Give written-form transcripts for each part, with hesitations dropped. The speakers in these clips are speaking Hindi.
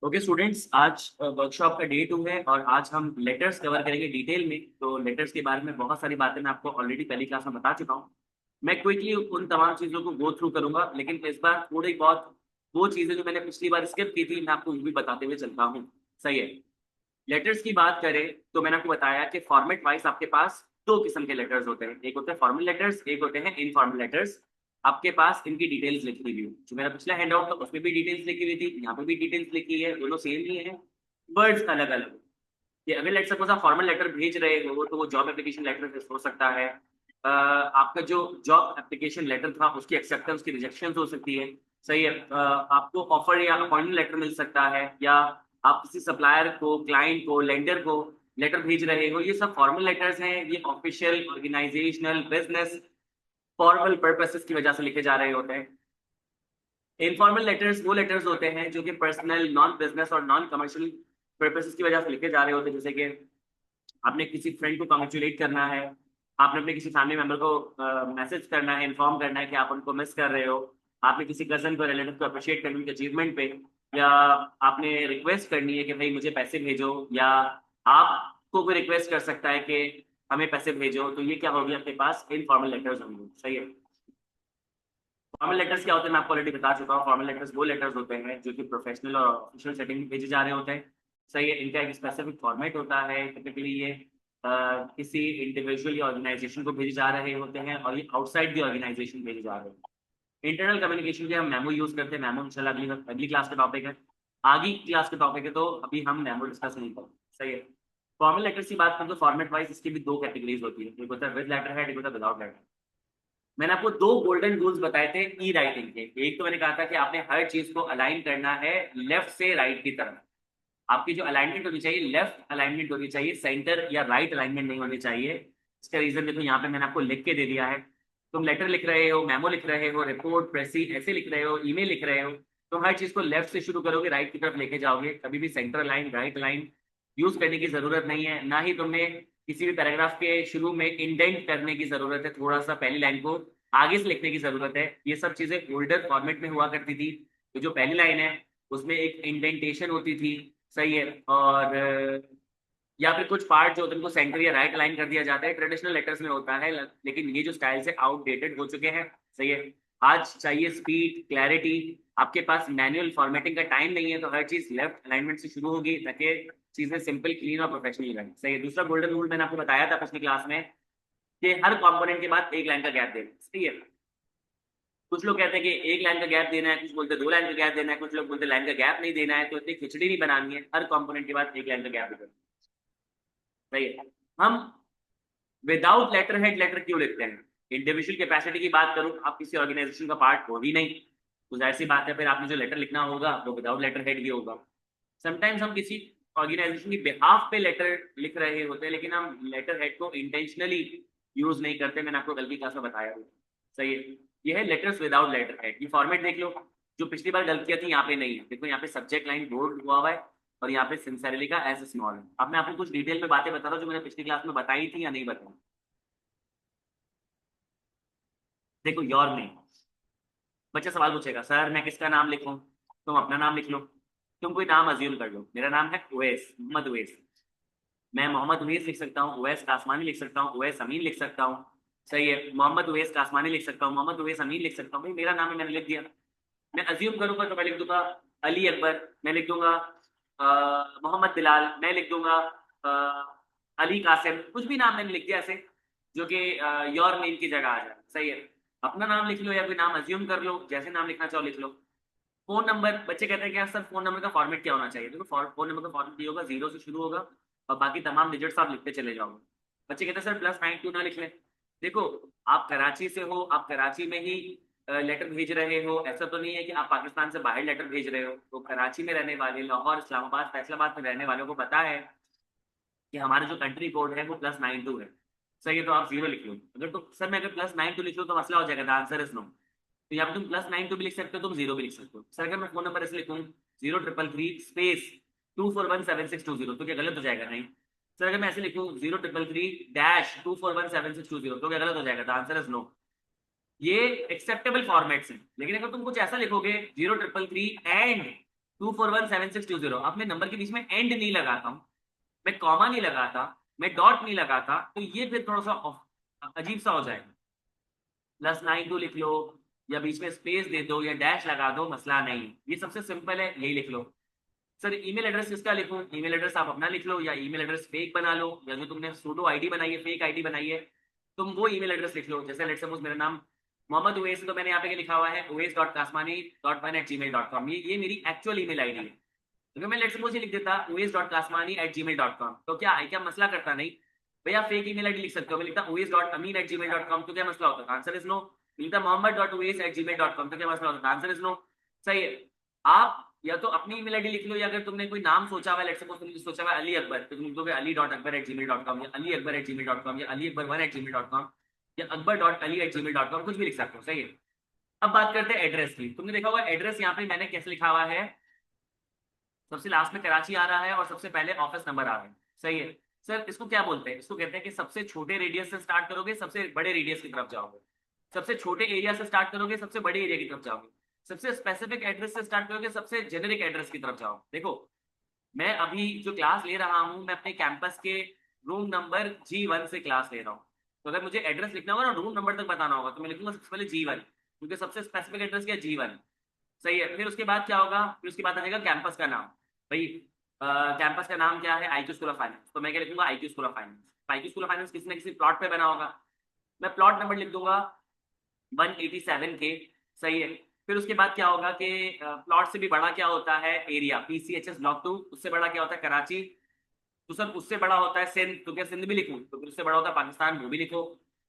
ओके स्टूडेंट्स, आज वर्कशॉप का डे 2 है और आज हम लेटर्स कवर करेंगे डिटेल में। तो लेटर्स के बारे में बहुत सारी बातें मैं आपको ऑलरेडी पहली क्लास में बता चुका हूँ। मैं क्विकली उन तमाम चीज़ों को गो थ्रू करूंगा, लेकिन इस बार थोड़ी बहुत वो चीज़ें जो मैंने पिछली बार स्किप की थी मैं आपको वो भी बताते हुए चलता हूँ। सही है। लेटर्स की बात करें तो मैंने आपको बताया कि फॉर्मेट वाइज आपके पास दो किस्म के लेटर्स होते हैं, एक होते हैं फॉर्मल लेटर्स, एक होते हैं इनफॉर्मल लेटर्स। आपके पास इनकी डिटेल्स लिखी हुई है, जो मेरा पिछला हैंड आउट था उसमें भी डिटेल्स लिखी हुई थी, यहाँ पे भी डिटेल्स लिखी है, दोनों सेम ही है, वर्ड्स अलग अलग। कि अगर लेट सपोज आप फॉर्मल लेटर भेज रहे हो तो वो जॉब एप्लीकेशन लेटर हो सकता है। आपका जो जॉब एप्लीकेशन लेटर था उसकी एक्सेप्टेंस की रिजेक्शन हो सकती है। सही है। आपको ऑफर या अपॉइंटमेंट लेटर मिल सकता है, या आप किसी सप्लायर को, क्लाइंट को, लेंडर को लेटर भेज रहे हो। ये सब फॉर्मल लेटर्स हैं, ये official, organisational, business, formal purposes की वजह से लिखे जा रहे होते हैं। इनफॉर्मल लेटर्स वो लेटर्स होते हैं जो कि पर्सनल, नॉन बिजनेस और नॉन कमर्शियल पर्पसेस की वजह से लिखे जा रहे होते हैं। जैसे कि आपने किसी फ्रेंड को कॉन्ग्रेचुलेट करना है, आपने अपने किसी फैमिली मेंबर को मैसेज करना है, इन्फॉर्म करना है कि आप उनको मिस कर रहे हो, आपने किसी कजन को, रिलेटिव को अप्रिशिएट करने की अचीवमेंट पे, या आपने रिक्वेस्ट करनी है कि भाई मुझे पैसे भेजो, या आपको कोई रिक्वेस्ट कर सकता है कि हमें पैसे भेजो। तो ये क्या होगी, आपके पास इनफॉर्मल लेटर्स होंगे। सही है। फॉर्मल लेटर्स क्या होते हैं मैं आपको ऑलरेडी बता चुका हूँ। फॉर्मल लेटर्स वो लेटर्स होते हैं जो कि प्रोफेशनल और ऑफिशियल सेटिंग में भेजे जा रहे होते हैं। सही है। इनका एक स्पेसिफिक फॉर्मेट होता है। टिपिकली ये किसी इंडिविजुअल या ऑर्गेनाइजेशन को भेजे जा रहे होते हैं, और ये आउटसाइड द ऑर्गेनाइजेशन भेजे जा रहे हैं। इंटरनल कम्युनिकेशन के हम मेमो यूज करते हैं। मेमो इंशाल्लाह अगली अगली क्लास का टॉपिक है, आगे क्लास के टॉपिक है, तो अभी हम मेमो डिस्कस नहीं करेंगे। सही है। फॉर्मल लेटर्स की बात करें तो फॉर्मेट वाइज इसकी भी दो कैटेगरीज होती है, एक होता है विद लेटर हेड, एक होता है विदाउट लेटर। मैंने आपको दो गोल्डन रूल्स बताए थे ई राइटिंग के। एक तो मैंने कहा था कि आपने हर चीज को अलाइन करना है लेफ्ट से राइट की तरफ। आपकी जो अलाइनमेंट होनी चाहिए लेफ्ट अलाइनमेंट होनी चाहिए, सेंटर या राइट अलाइनमेंट नहीं होनी चाहिए। इसका रीजन देखो, यहाँ पे मैंने आपको लिख के दे दिया है। तुम लेटर लिख रहे हो, मेमो लिख रहे हो, रिपोर्ट, प्रेसी ऐसे लिख रहे हो, ईमेल लिख रहे हो, तो हर चीज को लेफ्ट से शुरू करोगे, राइट की तरफ लेके जाओगे। कभी भी centre line, right line use करने की जरूरत नहीं है। ना ही तुमने किसी भी पैराग्राफ के शुरू में इंडेंट करने की जरूरत है, थोड़ा सा पहली लाइन को आगे से लिखने की जरूरत है। ये सब चीजें ओल्डर फॉर्मेट में हुआ करती थी। तो जो पहली लाइन है उसमें एक इंडेंटेशन होती थी। सही है। और या फिर कुछ पार्ट जो होते हैं उनको सेंटर या राइट अलाइन कर दिया जाता है, ट्रेडिशनल लेटर्स में होता है। लेकिन ये जो स्टाइल से आउटडेटेड हो चुके हैं। सही है। आज चाहिए स्पीड, क्लैरिटी। आपके पास मैनुअल फॉर्मेटिंग का टाइम नहीं है, तो हर चीज लेफ्ट अलाइनमेंट से शुरू होगी ताकि चीजें सिंपल, क्लीन और प्रोफेशनल रहें। सही है। दूसरा गोल्डन रूल मैंने आपको बताया था पिछली क्लास में कि हर कंपोनेंट के बाद एक लाइन का गैप देना। सही है। कुछ लोग कहते हैं कि एक लाइन का गैप देना है, कुछ बोलते हैं दो लाइन का गैप देना है, कुछ लोग बोलते हैं लाइन का गैप नहीं देना है। तो इतनी खिचड़ी नहीं बनानी है, हर कंपोनेंट के बाद एक लाइन का गैप देना। सही है। हम विदाउट लेटर हेड लेटर क्यों लिखते हैं? इंडिविजुअल कैपेसिटी की बात करूं, आप किसी ऑर्गेनाइजेशन का पार्ट हो ही नहीं, तो जाहिर सी बात है फिर आपने जो लेटर लिखना होगा वो विदाउट लेटर हेड ही होगा। समटाइम्स हम किसी ऑर्गेनाइजेशन की बिहाफ पे लेटर लिख रहे होते हैं, लेकिन हम लेटर हेड को इंटेंशनली यूज नहीं करते। मैंने आपको कल की क्लास में बताया था। सही है। ये है लेटर्स विदाउट लेटर हेड। ये फॉर्मेट देख लो, जो पिछली बार गलतियां थी यहाँ पे नहीं है। देखो यहाँ पे सब्जेक्ट लाइन बोल्ड हुआ है, और यहाँ पे सिंसेरली का एस स्मॉल है। अब मैं आपको कुछ डिटेल में बातें बता रहा हूँ जो मैंने पिछली क्लास में बताई थी या नहीं बताई। देखो योर नेम, बच्चा सवाल पूछेगा सर मैं किसका नाम लिखूं? तुम अपना नाम लिख लो। तुम कोई नाम अज्यूम कर लो। मेरा नाम है उवैस, मोहम्मद उवैस। मैं मोहम्मद उवैस लिख सकता हूँ, उवैस कासमानी लिख सकता हूँ, उवैस अमीन लिख सकता हूँ। सही है। मोहम्मद उवैस कासमानी लिख सकता हूँ, मोहम्मद उवैस अमीन लिख सकता हूँ। भाई मेरा नाम है, मैंने लिख दिया। मैं अज्यूम करूंगा तो मैं लिख दूंगा अली अकबर, मैं लिख दूंगा मोहम्मद बिलाल, मैं लिख दूंगा अली कासिम, कुछ भी नाम मैंने लिख दिया ऐसे जो कि योर नेम की जगह आ जाए। सही है। अपना नाम लिख लो या कोई नाम अज्यूम कर लो, जैसे नाम लिखना चाहो लिख लो। फोन नंबर, बच्चे कहते हैं कि यार सर फोन नंबर का फॉर्मेट क्या होना चाहिए? देखो फोन नंबर का फॉर्मेट ये होगा, जीरो से शुरू होगा और बाकी तमाम डिजिट्स आप लिखते चले जाओगे। बच्चे कहते हैं सर +9 क्यों ना लिख लें? देखो, आप कराची से हो, आप कराची में ही लेटर भेज रहे हो, ऐसा तो नहीं है कि आप पाकिस्तान से बाहर लेटर भेज रहे हो। तो कराची में रहने वाले, लाहौर, इस्लामाबाद, फैसलाबाद में रहने वालों को पता है कि हमारा जो कंट्री कोड है वो +92 है। सही है। तो आप जीरो लिख लो। अगर तो सर मैं अगर +92 लिख लो तो मसला हो जाएगा, द आंसर इज नो। तो यहाँ पे तुम +92 भी लिख सकते हो, तुम जीरो भी लिख सकते हो। सर अगर मैं फोन नंबर ऐसे लिखूँ 033 स्पेस 2417620, तो क्या गलत हो जाएगा? नहीं। सर अगर मैं ऐसे लिखूँ 033 -2417620, तो क्या गलत हो जाएगा? The answer is no. ये एक्सेप्टेबल फॉर्मेट्स हैं। लेकिन अगर तुम कुछ ऐसा लिखोगे 033 एंड 2417620। अब मैं नंबर के बीच में एंड नहीं लगाता हूँ, मैं कॉमा नहीं लगाता, मैं डॉट नहीं लगाता, तो ये फिर थोड़ा सा अजीब सा हो जाएगा। +92 लिख लो, या बीच में स्पेस दे दो, या डैश लगा दो, मसला नहीं। ये सबसे सिंपल है, यही लिख लो। सर ईमेल एड्रेस किसका लिखूं? ईमेल एड्रेस आप अपना लिख लो, या ईमेल एड्रेस फेक बना लो, या जो तुमने सूडो आईडी बनाई है, फेक आईडी बनाई है, तुम वो ईमेल एड्रेस लिख लो। जैसे लेट्स सपोज मेरा नाम मोहम्मद उवैस है, तो मैंने यहाँ पे क्या लिखा हुआ है, uwais.kasmani.1@gmail.com। ये मेरी एक्चुअल ईमेल आईडी है। अगर मैं लेट्स सपोज ये लिख देता uwais.kasmani@gmail.com, तो क्या मसला करता? नहीं भैया, फेक ईमेल आईडी लिख सकते हो। मैं लिखता uwais.amin@gmail.com, तो क्या मसला होता? Answer is no. लिखता mohammed.uwais@gmail.com, तो क्या मसला होता? Answer is no. सही है। आप या तो अपनी ईमेल आईडी लिख लो, या अगर तुमने कोई नाम सोचा हुआ है, लेट्स सपोज तुमने सोचा हुआ है अली अकबर, तो तुम लिखोगे ali.akbar@gmail.com, या aliakbar@gmail.com, या aliakbar1@gmail.com, या akbar.ali@gmail.com, कुछ भी लिख सकते हो। सही है। अब बात करते हैं एड्रेस की। तुमने देखा होगा एड्रेस यहाँ पे मैंने कैसे लिखा हुआ है, सबसे लास्ट में कराची आ रहा है और सबसे पहले ऑफिस नंबर आ रहा है। सही है। सर इसको क्या बोलते हैं? इसको कहते हैं कि सबसे छोटे रेडियस से स्टार्ट करोगे, सबसे बड़े रेडियस की तरफ जाओगे। सबसे छोटे एरिया से स्टार्ट करोगे, सबसे बड़े एरिया की तरफ जाओगे। सबसे स्पेसिफिक एड्रेस से स्टार्ट करोगे, सबसे जेनेरिक एड्रेस की तरफ जाओ। देखो, मैं अभी जो क्लास ले रहा हूँ, मैं अपने कैंपस के रूम नंबर G1 से क्लास ले रहा हूँ। तो अगर मुझे एड्रेस लिखना होगा ना, रूम नंबर तक बताना होगा, तो मैं लिखूंगा सबसे पहले G1, क्योंकि सबसे स्पेसिफिक एड्रेस क्या है, G1। सही है। फिर उसके बाद क्या होगा? फिर उसके बाद आ जाएगा कैंपस का नाम। भाई कैंपस का नाम क्या है? IQ स्कूल ऑफ फाइनेंस, तो मैं क्या लिखूंगा? IQ school of finance. IQ school of finance किसी ना किसी प्लॉट पे बना होगा, मैं प्लॉट नंबर लिख दूंगा 187 के। सही है। फिर उसके बाद क्या होगा कि प्लॉट से भी बड़ा क्या होता है? Area, PCHS block 2। उससे बड़ा क्या होता है? कराची। तो सर उससे बड़ा होता है सिंध, तो क्या सिंध भी लिखूं? तो फिर उससे बड़ा होता है पाकिस्तान, वो भी लिखो।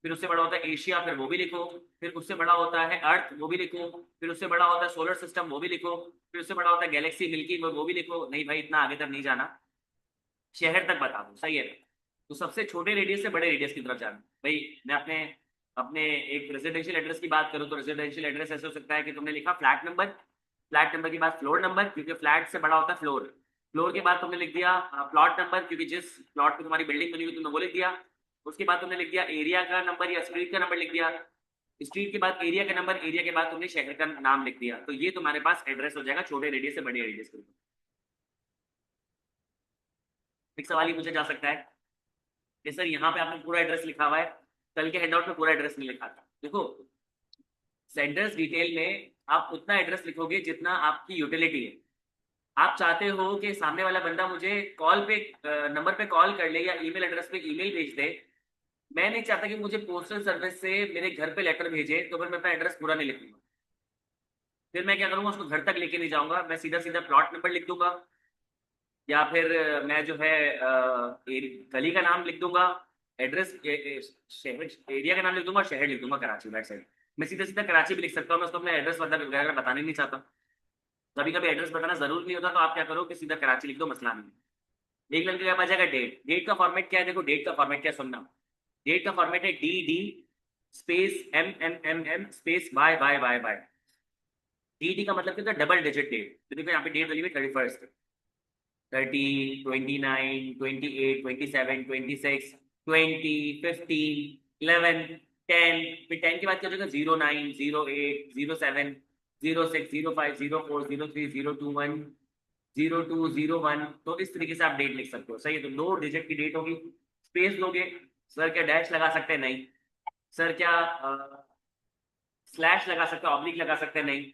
फिर उससे बड़ा होता है एशिया, फिर वो भी लिखो। फिर उससे बड़ा होता है अर्थ, वो भी लिखो। फिर उससे बड़ा होता है सोलर सिस्टम, वो भी लिखो। फिर उससे बड़ा होता है गैलेक्सी मिल्की, वो भी लिखो। नहीं भाई, इतना आगे तक नहीं जाना, शहर तक बता दो। सही है। तो सबसे छोटे रेडियस से बड़े रेडियस की तरफ जाना। भाई मैं अपने अपने एक रेजिडेंशियल एड्रेस की बात करूँ, तो रेजिडेंशियल एड्रेस ऐसे हो सकता है कि तुमने लिखा फ्लैट नंबर, फ्लैट नंबर के बाद फ्लोर नंबर, क्योंकि फ्लैट से बड़ा होता है फ्लोर। फ्लोर के बाद तुमने लिख दिया प्लॉट नंबर, क्योंकि जिस प्लॉट पे तुम्हारी बिल्डिंग बनी हुई तुमने वो लिख दिया। उसके बाद तुमने लिख दिया एरिया का नंबर या स्ट्रीट का नंबर लिख दिया। स्ट्रीट के बाद एरिया का नंबर, एरिया के बाद तुमने शहर का नाम लिख दिया। तो ये तुम्हारे पास एड्रेस हो जाएगा छोटे रेडियस से बड़े रेडियस के लिए। एक सवाल ये पूछा जा सकता है कि सर यहाँ पे आपने पूरा एड्रेस लिखा हुआ है, कल के हैंडआउट में पूरा एड्रेस नहीं लिखा था। देखो, सेंडर्स डिटेल में आप उतना एड्रेस लिखोगे जितना आपकी यूटिलिटी है। आप चाहते हो कि सामने वाला बंदा मुझे कॉल पे नंबर पे कॉल कर ले, या ईमेल एड्रेस पे ईमेल भेज दे। मैं नहीं चाहता कि मुझे पोस्टल सर्विस से मेरे घर पे लेटर भेजे, तो फिर मैं अपना एड्रेस पूरा नहीं लिखूंगा। फिर मैं क्या करूंगा? उसको घर तक लेके नहीं जाऊंगा, मैं सीधा सीधा प्लॉट नंबर लिख दूंगा, या फिर मैं जो है गली का नाम लिख दूंगा, एड्रेस शहर एरिया का नाम लिख दूंगा, शहर लिख दूंगा कराची, बैक साइड। मैं सीधा सीधा कराची भी लिख सकता हूँ, मैं उसको अपना एड्रेस वगैरह बताने नहीं चाहता। कभी कभी एड्रेस बताना जरूर नहीं होता, तो आप क्या करो कि सीधा कराची लिख दो, मसला नहीं। एक लड़के के पास जाएगा डेट। डेट का फॉर्मेट क्या है? देखो डेट का फॉर्मेट क्या, सुनना। डेट का फॉर्मेट है DD space MM space Y। DD का मतलब क्या होता है? Double digit date. तो देखो यहाँ पे डेट वाली है 31, 30, 29, 28, 27, 26, 20, 15, 11, 10। फिर 10 के बाद क्या हो जाएगा? 09, 08, 07, 06, 05, 04, 03, 021, 02, 01। तो इस तरीके से आप डेट लिख सकते हो। सही है। तो 2 डिजिट की डेट होगी। स्पेस दोगे। सर क्या डैश लगा सकते हैं? नहीं। सर क्या स्लैश लगा सकते हैं, ऑब्लिक लगा सकते हैं? नहीं।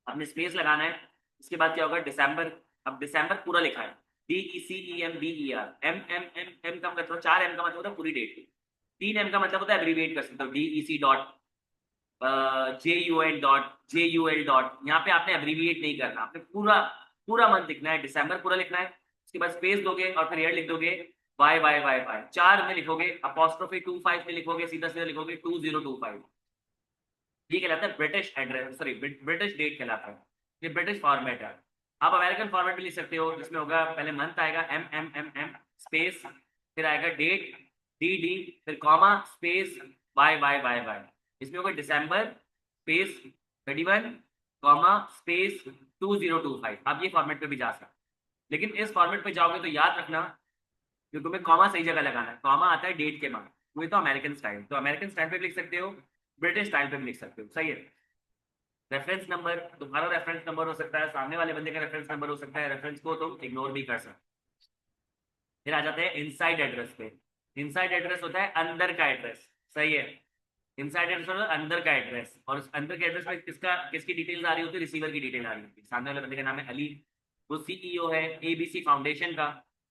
आपने स्पेस लगाना है। इसके बाद क्या होगा? दिसंबर। अब दिसंबर पूरा लिखा है, DECEMBER। एम का मतलब 4 M का मतलब होता है पूरी डेट। 3 M का मतलब होता है एब्रीविएट कर सकते हो, DEC डॉट JUL डॉट। यहाँ पे आपने एब्रीविएट नहीं करना, आपने पूरा पूरा मंथ लिखना है, दिसंबर पूरा लिखना है। उसके बाद स्पेस दोगे और फिर ईयर लिख दोगे, वाई। 4 में लिखोगे, अपोस्ट्रोफी 25 में लिखोगे, सीधा सीधा लिखोगे 2025। ये कहलाता है British address, sorry British date कहलाता है। ये ब्रिटिश फॉर्मेट है। आप अमेरिकन फॉर्मेट में लिख सकते हो, जिसमें होगा पहले मंथ आएगा MM स्पेस, फिर आएगा डेट DD, फिर कॉमा स्पेस वाई। इसमें होगा दिसंबर स्पेस 31 कॉमा स्पेस 2025। आप ये फॉर्मेट पे भी जा सकते, लेकिन इस फॉर्मेट पे जाओगे तो याद रखना कि तुम्हें कॉमा सही जगह लगाना है। कॉमा आता है डेट के बाद, वही तो अमेरिकन स्टाइल। तो अमेरिकन स्टाइल पे भी लिख सकते हो, ब्रिटिश स्टाइल पे भी लिख सकते हो। सही है। रेफरेंस नंबर तुम्हारा रेफरेंस नंबर हो सकता है, सामने वाले बंदे का रेफरेंस नंबर हो सकता है, रेफरेंस को तुम इग्नोर भी कर सकते। फिर आ जाते हैं इनसाइड एड्रेस पे। इनसाइड एड्रेस होता है अंदर का एड्रेस, सही है। इनसाइड एड्रेस होता है अंदर का एड्रेस, और उस अंदर के एड्रेस में किसकी डिटेल्स आ रही होती है? रिसीवर की डिटेल आ रही होती है। सामने वाले बंदे का नाम है अली, वो सीईओ है एबीसी फाउंडेशन का,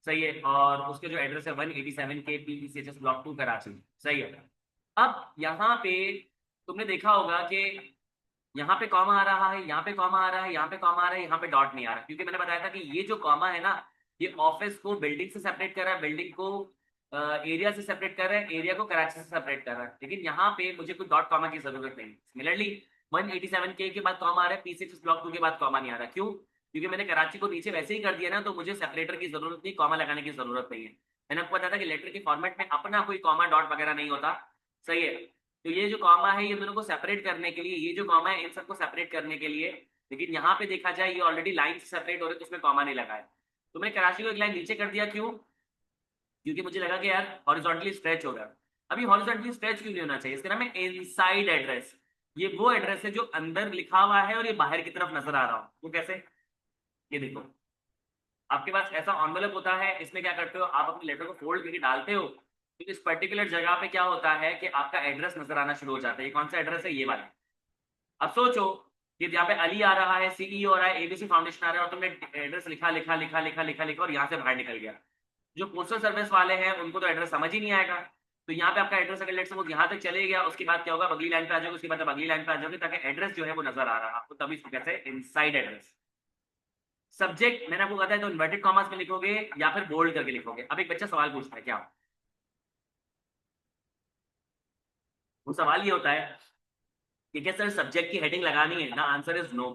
सही है, और उसके जो एड्रेस है 187 के पीसीएचएस ब्लॉक 2 कराची, सही है। अब यहाँ पे तुमने देखा होगा कि यहाँ पे कॉमा आ रहा है, यहाँ पे कॉमा आ रहा है, यहाँ पे कॉमा आ रहा है, यहाँ पे डॉट नहीं आ रहा, क्योंकि मैंने बताया था कि ये जो कॉमा है ना, ये ऑफिस को बिल्डिंग से सेपरेट कर रहा है, बिल्डिंग को एरिया से सेपरेट कर रहा है, एरिया को कराची से सेपरेट कर रहा है। लेकिन यहाँ पे मुझे कोई डॉट कॉमा की जरूरत नहीं। सिमिलरली 187 के बाद कॉमा आ रहा है, P6 ब्लॉक 2 के बाद कॉमा नहीं आ रहा। क्यों? क्योंकि मैंने कराची को नीचे वैसे ही कर दिया ना, तो मुझे सेपरेटर की जरूरत नहीं, कॉमा लगाने की जरूरत नहीं है। मैंने आपको बताया था कि लेटर के फॉर्मेट में अपना कोई कॉमा डॉट वगैरह नहीं होता, सही है। तो ये जो कॉमा है ये दोनों को सेपरेट करने के लिए, ये जो कॉमा है इन सबको सेपरेट करने के लिए, लेकिन यहाँ पे देखा जाए ये ऑलरेडी लाइन से सेपरेट हो रहे तो उसमें कॉमा नहीं लगा है। तो मैंने कराची को एक लाइन नीचे कर दिया, क्यों? क्योंकि मुझे लगा कि यार हॉरिजॉन्टली स्ट्रेच हो रहा है। अभी हॉरिजॉन्टली स्ट्रेच क्यों नहीं होना चाहिए? इसका नाम है इनसाइड एड्रेस। ये वो एड्रेस है जो अंदर लिखा हुआ है और ये बाहर की तरफ नजर आ रहा हो। वो कैसे? ये देखो, आपके पास ऐसा एनवेलप होता है, इसमें क्या करते हो आप अपने लेटर को फोल्ड करके डालते हो, तो इस पर्टिकुलर जगह पे क्या होता है कि आपका एड्रेस नजर आना शुरू हो जाता है। ये कौन सा एड्रेस है? ये वाला। अब सोचो कि यहाँ पे अली आ रहा है, सीईओ आ रहा है, एबीसी फाउंडेशन आ रहा है, और तुमने एड्रेस लिखा लिखा लिखा लिखा लिखा लिखा और यहाँ से बाहर निकल गया। जो पोस्टल सर्विस वाले हैं उनको तो एड्रेस समझ ही नहीं आएगा। तो यहाँ पे आपका एड्रेस अगर लेट सपोज यहाँ तक चले गया, उसके बाद क्या होगा? अगली लाइन पे आ जाओगे, उसके बाद अगली लाइन पे आ जाओगे, ताकि एड्रेस जो है वो नजर आ रहा है आपको, तभी इसको कहते हैं इनसाइड एड्रेस। सब्जेक्ट मैंने आपको बताया, तो इन्वर्टेड कॉमर्स में लिखोगे या फिर बोल्ड करके लिखोगे। अब एक बच्चा सवाल पूछता है, क्या वो सवाल ये होता है कि क्या सर सब्जेक्ट की हेडिंग लगानी है ना? Answer is no.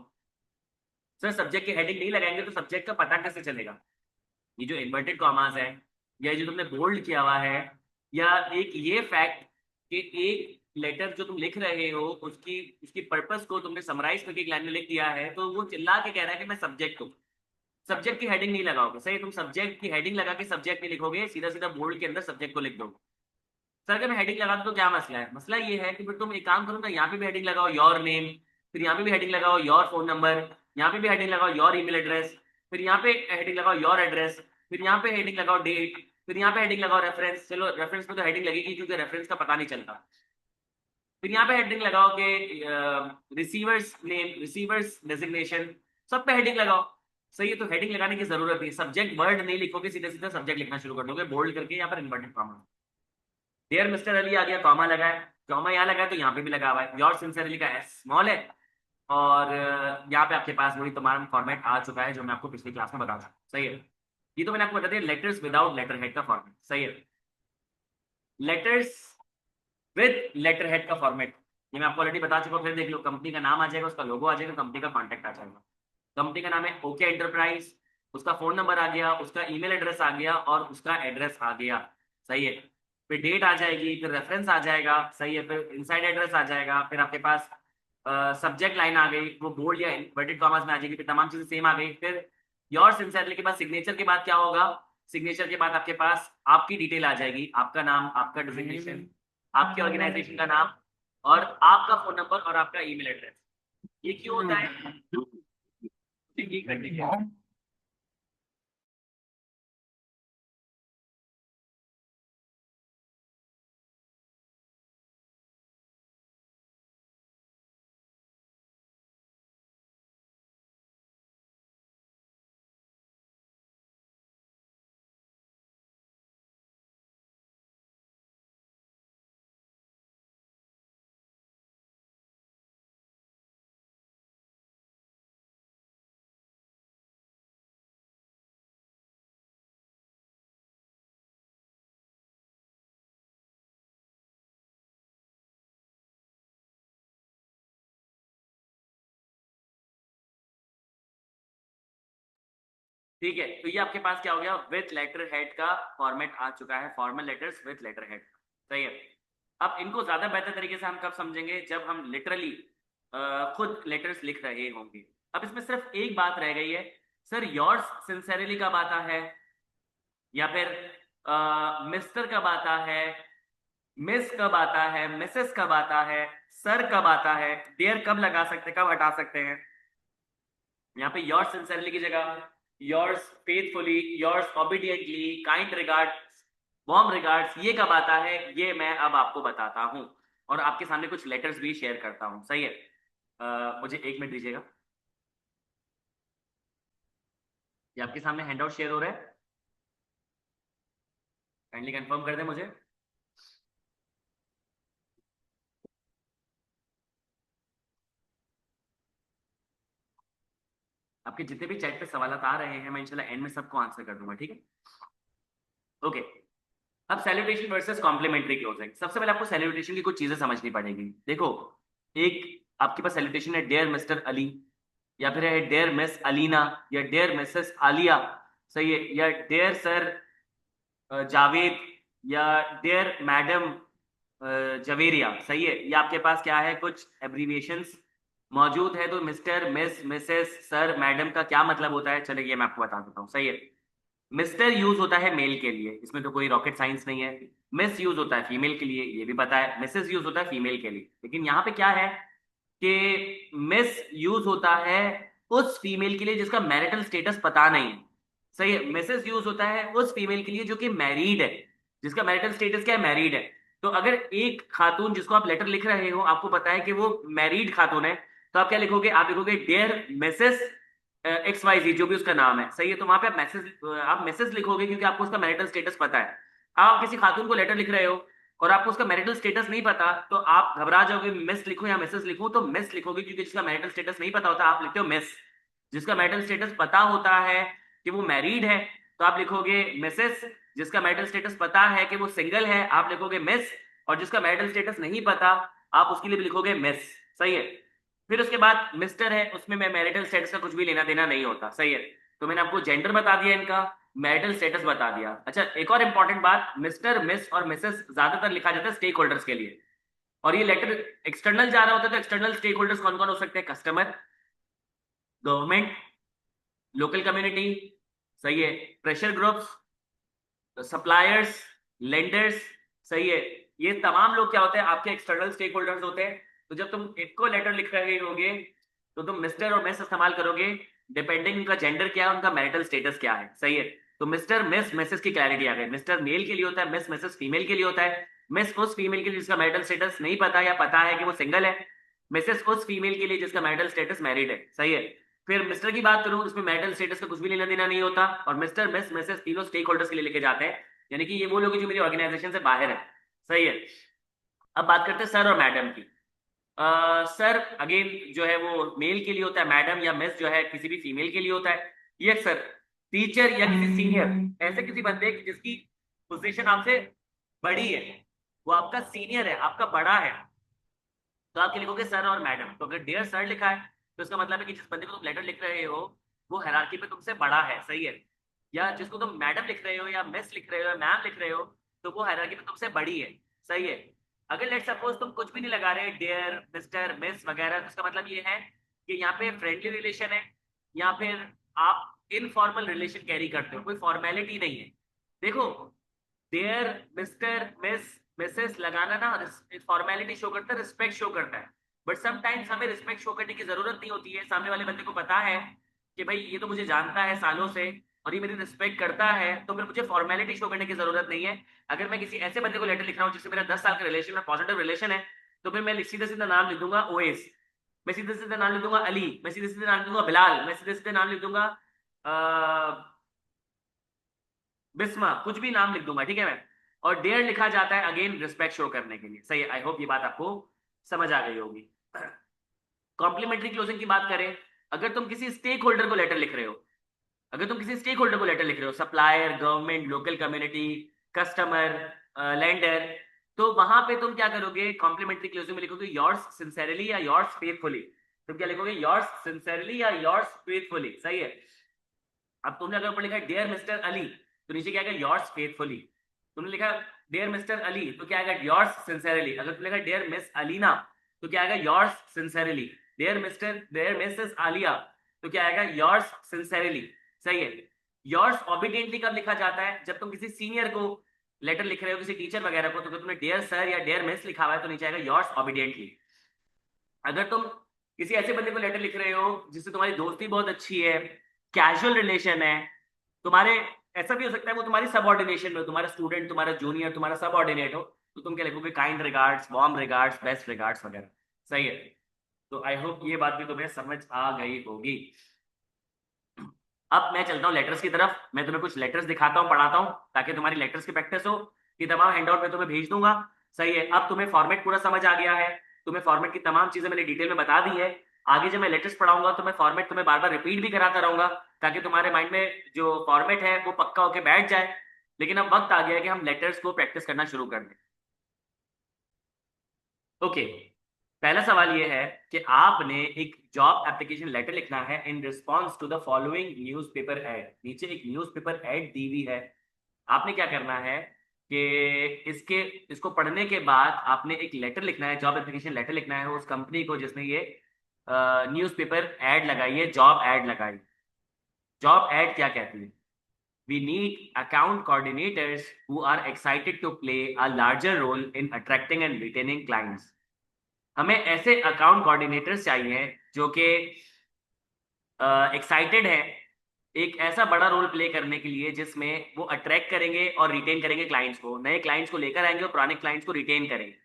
Sir subject की हेडिंग नहीं लगाएंगे तो सब्जेक्ट का पता कैसे चलेगा? ये जो इन्वर्टेड कॉमास है, या जो तुमने बोल्ड किया हुआ है, या एक ये फैक्ट कि एक लेटर जो तुम लिख रहे हो उसकी उसकी पर्पस को तुमने समराइज करके एक लाइन में लिख दिया है, तो वो चिल्ला के कह रहा है कि मैं सब्जेक्ट हूँ। सब्जेक्ट की हेडिंग नहीं लगाओगे, सही? तुम सब्जेक्ट की हेडिंग लगा के सब्जेक्ट नहीं लिखोगे, सीधा सीधा बोल्ड के अंदर सब्जेक्ट को लिख दोगे। सर अगर मैं हेडिंग लगा दूं तो क्या मसला है? मसला ये है कि फिर तुम एक काम करो ना, यहाँ पे भी हेडिंग लगाओ योर नेम, फिर यहाँ पे भी हेडिंग लगाओ योर फोन नंबर, यहाँ पे भी हेडिंग लगाओ योर ईमेल एड्रेस, फिर यहाँ पे हेडिंग लगाओ योर एड्रेस, फिर यहाँ पे हेडिंग लगाओ डेट, फिर यहाँ पे हेडिंग लगाओ रेफरेंस। चलो रेफरेंस में तो हेडिंग लगेगी क्योंकि रेफरेंस का पता नहीं चलता। फिर यहाँ पे हेडिंग लगाओ कि रिसीवर्स नेम, रिसीवर्स डेजिग्नेशन, सब पे हेडिंग लगाओ। सही है, तो हेडिंग लगाने की जरूरत नहीं। सब्जेक्ट वर्ड नहीं लिखोगे, सीधे सीधे सब्जेक्ट लिखना शुरू कर दोगे बोल्ड करके, यहाँ पर inverted comma. Dear mister Ali आ गया, कॉमा लगा है, कॉमा यहाँ लगा है तो यहाँ पे भी लगा हुआ है। योर सिंसियरली का एस स्मॉल है, और यहाँ पे आपके पास वही तमाम फॉर्मेट आ चुका है जो मैं आपको पिछली क्लास में बता चुका, सही है। ये तो मैंने आपको बता दिया लेटर्स विदाउट लेटर हेड का फॉर्मेट, सही है। लेटर्स विद लेटर हेड का फॉर्मेट ये मैं आपको ऑलरेडी बता चुका हूँ। फिर देख लो, कंपनी का नाम आ जाएगा, उसका लोगो आ जाएगा, कंपनी का कॉन्टैक्ट आ जाएगा। कंपनी का नाम है ओके एंटरप्राइज, उसका फोन नंबर आ गया, उसका ईमेल एड्रेस आ गया, और उसका एड्रेस आ गया, सही है। फिर डेट आ जाएगी, फिर रेफरेंस आ जाएगा, सही है, फिर इनसाइड एड्रेस आ जाएगा, फिर आपके पास सब्जेक्ट लाइन आ गई, वो बोल्ड या इन्वर्टेड कॉमर्स में आ जाएगी, फिर तमाम चीजें सेम आ गई। फिर योर सिंसियरली के बाद सिग्नेचर के बाद क्या होगा? सिग्नेचर के बाद आपके पास आपकी डिटेल आ जाएगी, आपका नाम, आपका डिजिग्नेशन, आपके ऑर्गेनाइजेशन का नाम, और आपका फोन नंबर और आपका ईमेल एड्रेस। ये क्यों होता है? ये करने के लिए। ठीक है, तो ये आपके पास क्या हो गया? विथ लेटर हेड का फॉर्मेट आ चुका है, formal letters with letter head, सही है। अब इनको ज्यादा बेहतर तरीके से हम कब समझेंगे? जब हम लिटरली खुद लेटर्स लिख रहे होंगे। अब इसमें सिर्फ एक बात रह गई है, सर योर्स सिंसेरली कब आता है, या फिर मिस्टर कब आता है, मिस कब आता है, मिसेस कब आता है, सर कब आता है, डियर कब लगा सकते हैं, कब हटा सकते हैं। यहाँ पे योर्स सिंसियरली की जगह yours faithfully, yours obediently, kind regards, warm regards, ये कब आता है ये मैं अब आपको बताता हूँ। और आपके सामने कुछ लेटर्स भी शेयर करता हूँ, सही है। मुझे 1 मिनट दीजिएगा। ये आपके सामने हैंडआउट शेयर हो रहा है, काइंडली कंफर्म कर दें मुझे। आपके जितने भी चैट पे सवाल आ रहे हैं मैं इंशाल्लाह एंड में सबको आंसर कर दूंगा, ठीक है। ओके। अब सैल्यूटेशन वर्सेस कॉम्प्लीमेंट्री क्लोजिंग। सबसे पहले आपको सैल्यूटेशन की कुछ चीजें समझनी पड़ेगी। देखो, एक आपके पास सैल्यूटेशन है डियर मिस्टर अली, या फिर है डियर मिस अलीना, या डियर मिसेस आलिया, सही है, या डियर सर जावेद, या डियर मैडम जवेरिया, सही है। ये आपके पास क्या है, कुछ एब्रीविएशंस मौजूद है। तो mister, miss, Mrs, sir, madam का क्या मतलब होता है, चलिए ये मैं आपको बता देता हूँ, सही है। मिस्टर यूज होता है मेल के लिए, इसमें तो कोई रॉकेट साइंस नहीं है। मिस यूज होता है फीमेल के लिए, ये भी पता है। मिसेस यूज होता है फीमेल के लिए, लेकिन यहाँ पे क्या है कि मिस यूज होता है उस फीमेल के लिए जिसका मैरिटल स्टेटस पता नहीं है, सही है। मिसेस यूज होता है उस फीमेल के लिए जो कि मैरिड है, जिसका मैरिटल स्टेटस क्या है, मैरिड है। तो अगर एक खातून जिसको आप लेटर लिख रहे हो आपको पता है कि वो मैरिड खातून है, तो आप क्या लिखोगे, आप लिखोगे डियर मिसेस एक्स वाई जी, जो भी उसका नाम है, सही है। तो वहां पे आप मैसेज लिखोगे क्योंकि आपको उसका मैरिटल स्टेटस पता है। आप किसी खातून को लेटर लिख रहे हो और आपको उसका मैरिटल स्टेटस नहीं पता, तो आप घबरा जाओगे, मिस लिखो या मैसेज लिखो। तो मिस लिखोगे क्योंकि जिसका मैरिटल स्टेटस नहीं पता होता आप लिखते हो मिस। जिसका मैरिटल स्टेटस पता होता है कि वो मैरिड है तो आप लिखोगे मिसेस। जिसका मैरिटल स्टेटस पता है कि वो सिंगल है आप लिखोगे मिस। और जिसका मैरिटल स्टेटस नहीं पता आप उसके लिए भी लिखोगे मिस, सही है। फिर उसके बाद मिस्टर है, उसमें मैं मैरिटल स्टेटस का कुछ भी लेना देना नहीं होता, सही है। तो मैंने आपको जेंडर बता दिया इनका, मैरिटल स्टेटस बता दिया। अच्छा, एक और इंपॉर्टेंट बात, मिस्टर, मिस और मिसेस ज्यादातर लिखा जाता है स्टेक होल्डर्स के लिए। और ये लेटर एक्सटर्नल जा रहा होता है, तो एक्सटर्नल स्टेक होल्डर्स कौन कौन हो सकते हैं, कस्टमर, गवर्नमेंट, लोकल कम्युनिटी, सही है, प्रेशर ग्रुप्स, सप्लायर्स, लेंडर्स, सही है। ये तमाम लोग क्या होते हैं, आपके एक्सटर्नल स्टेक होल्डर्स होते हैं। तो जब तुम इनको लेटर लिख रहे होगे तो तुम मिस्टर और मिस इस्तेमाल करोगे, डिपेंडिंग उनका जेंडर क्या है, उनका मैरिटल स्टेटस क्या है, सही है। तो मिस्टर, मिस, मिसेस की क्लैरिटी आ गई। मिस्टर मेल के लिए होता है, मिस, मिसेस फीमेल के लिए होता है। मिस उस फीमेल के लिए जिसका मैरिटल स्टेटस नहीं पता या पता है कि वो सिंगल है। मिसेस उस फीमेल के लिए जिसका मैरिटल स्टेटस मैरिड है, सही है। फिर मिस्टर की बात करूं, इसमें मैरिटल स्टेटस का कुछ भी लेना देना नहीं होता। और मिस्टर, मिस, मिसेस तीनों स्टेक होल्डर्स के लिए लेके जाते हैं, यानी कि ये वो लोग हैं जो मेरी ऑर्गेनाइजेशन से बाहर है, सही है। अब बात करते हैं सर और मैडम की। सर अगेन जो है वो मेल के लिए होता है, मैडम या मिस जो है किसी भी फीमेल के लिए होता है। ये सर टीचर या किसी सीनियर, ऐसे किसी बंदे की जिसकी पोजीशन आपसे बड़ी है, वो आपका सीनियर है, आपका बड़ा है, तो आप क्या लिखोगे, सर और मैडम। तो अगर डियर सर लिखा है तो इसका मतलब है कि जिस बंदे को तुम लेटर लिख रहे हो वो हायरार्की पे तुमसे बड़ा है, सही है। या जिसको तुम मैडम लिख रहे हो या मिस लिख रहे हो या मैम लिख रहे हो तो वो हायरार्की पे तुमसे बड़ी है, सही है। अगर लेट सपोज तुम कुछ भी नहीं लगा रहे, डियर, मिस्टर, मिस वगैरह, तो इसका मतलब ये है कि यहाँ पे फ्रेंडली रिलेशन है, या फिर आप इनफॉर्मल रिलेशन कैरी करते हो, कोई फॉर्मेलिटी नहीं है। देखो, देयर, मिस्टर, मिस, मिसेस लगाना ना फॉर्मेलिटी शो करता है, रिस्पेक्ट शो करता है। बट समटाइम्स हमें रिस्पेक्ट शो करने की जरूरत नहीं होती है। सामने वाले बंदे को पता है कि भाई ये तो मुझे जानता है सालों से और ये मेरी रिस्पेक्ट करता है, तो फिर मुझे फॉर्मेलिटी शो करने की जरूरत नहीं है। अगर मैं किसी ऐसे बंदे को लेटर लिख रहा हूँ जिससे मेरा 10 साल का रिलेशन है, पॉजिटिव रिलेशन है, तो फिर मैं सीधे सीधा नाम लिख दूंगा ओएस, मैं सीधे सीधे नाम लिख दूंगा अली, मैं सीधे सीधे नाम लिख दूंगा बिलाल, मैं सीधे सीधे नाम लिख दूंगा बिस्मा, कुछ भी नाम लिख दूंगा, ठीक है मैं। और डेयर लिखा जाता है अगेन रिस्पेक्ट शो करने के लिए, सही है। आई होप ये बात आपको समझ आ गई होगी। कॉम्प्लीमेंट्री क्लोजिंग की बात करें, अगर तुम किसी स्टेक होल्डर को लेटर लिख रहे हो, अगर तुम किसी स्टेक होल्डर को लेटर लिख रहे हो, supplier, government, local community, customer, lender, तो वहां पे तुम क्या करोगे, कॉम्प्लीमेंट्री क्लोजिंग में लिखोगे योर्स सिंसेरली या योर्स फेथफुली। तुम क्या लिखोगे, योर्स सिंसेरली या योर्स फेथफुली, सही है। अब तुमने अगर ऊपर लिखा है डियर मिस्टर अली, तो नीचे क्या आएगा, योर्स फेथफुली। तुमने लिखा डियर मिस्टर अली तो क्या आएगा, योर्स सिंसेरली। अगर तुमने लिखा डियर मिस अलीना तो क्या आएगा, yours sincerely. Dear mister, dear missus Alia तो क्या आएगा, योर्स सिंसेरली, सही है। योर्स ऑबिडियंटली कब लिखा जाता है, जब तुम किसी सीनियर को लेटर लिख रहे हो किसी टीचर वगैरह को, तो तुमने डियर सर या डियर मिस लिखा हुआ है तो नीचे आएगा योर्स ऑबिडियंटली। अगर तुम किसी ऐसे बंदे को लेटर लिख रहे हो जिससे तुम्हारी दोस्ती बहुत अच्छी है, कैजुअल रिलेशन है तुम्हारे, ऐसा भी हो सकता है वो तुम्हारी सबऑर्डिनेशन में हो, तुम्हारा स्टूडेंट, तुम्हारा जूनियर, तुम्हारा सबऑर्डिनेट हो, तो तुम क्या लिखोगे, kind regards, warm regards, best regards वगैरह। सही है। तो आई होप ये बात भी तुम्हें समझ आ गई होगी। अब मैं चलता हूँ लेटर्स की तरफ, मैं तुम्हें कुछ लेटर्स दिखाता हूँ, पढ़ाता हूँ, ताकि तुम्हारी लेटर्स की प्रैक्टिस हो। ये तमाम हैंडआउट में तुम्हें भेज दूंगा। सही है। अब तुम्हें फॉर्मेट पूरा समझ आ गया है, तुम्हें फॉर्मेट की तमाम चीजें मैंने डिटेल में बता दी है। आगे जब मैं लेटर्स पढ़ाऊंगा तो मैं फॉर्मेट तुम्हें बार बार रिपीट भी कराता रहूंगा, ताकि तुम्हारे माइंड में जो फॉर्मेट है वो पक्का होकर बैठ जाए। लेकिन अब वक्त आ गया है कि हम लेटर्स को प्रैक्टिस करना शुरू कर दें। ओके। पहला सवाल ये है कि आपने एक जॉब एप्लीकेशन लेटर लिखना है in response to the following newspaper ad. नीचे एक न्यूज़पेपर ऐड दी हुई है। आपने क्या करना है कि इसको पढ़ने के बाद आपने एक लेटर लिखना है, जॉब एप्लीकेशन लेटर लिखना है उस कंपनी को जिसने ये न्यूज़पेपर ऐड लगाई है, जॉब ऐड लगाई। जॉब ऐड क्या कहती है? We need account coordinators who are excited to play a larger role in attracting and retaining clients. हमें ऐसे अकाउंट कोऑर्डिनेटर्स चाहिए जो कि एक्साइटेड है एक ऐसा बड़ा रोल प्ले करने के लिए जिसमें वो अट्रैक्ट करेंगे और रिटेन करेंगे क्लाइंट्स को, नए क्लाइंट्स को लेकर आएंगे और पुराने क्लाइंट्स को रिटेन करेंगे।